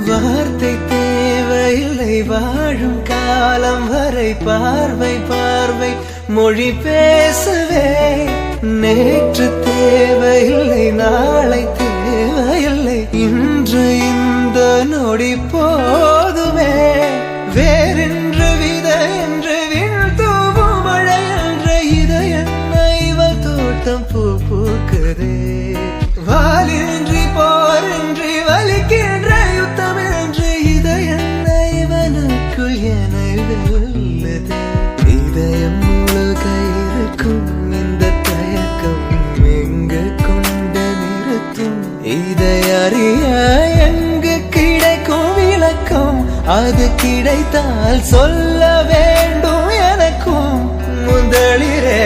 வார்த்தை தேவையில்லை வாழும் காலம் வரை பார்வை பார்வை மொழி பேசவே. நேற்று தேவையில்லை நாளை தேவையில்லை இன்று இந்த நொடி போதுமே. வேறென்று வித என்று விண்தூவும் மழை என்ற இதயன்ன இவள் தோட்டம் பூ பூக்குதே. வாலின்றி போரின்றி வலிக்கின்ற யுத்தம் என்று இதயன்ன இவனுக்குள் என வெல்லுதே. இதயம் முழுக இருக்கும் இந்த தயக்கம் எங்கு கொண்டு நிறுத்தும்? இதை அறிய எங்கு கிடைக்கும் விளக்கம்? அது கிடைத்தால் சொல்ல வேண்டும் எனக்கும் முதலிரே.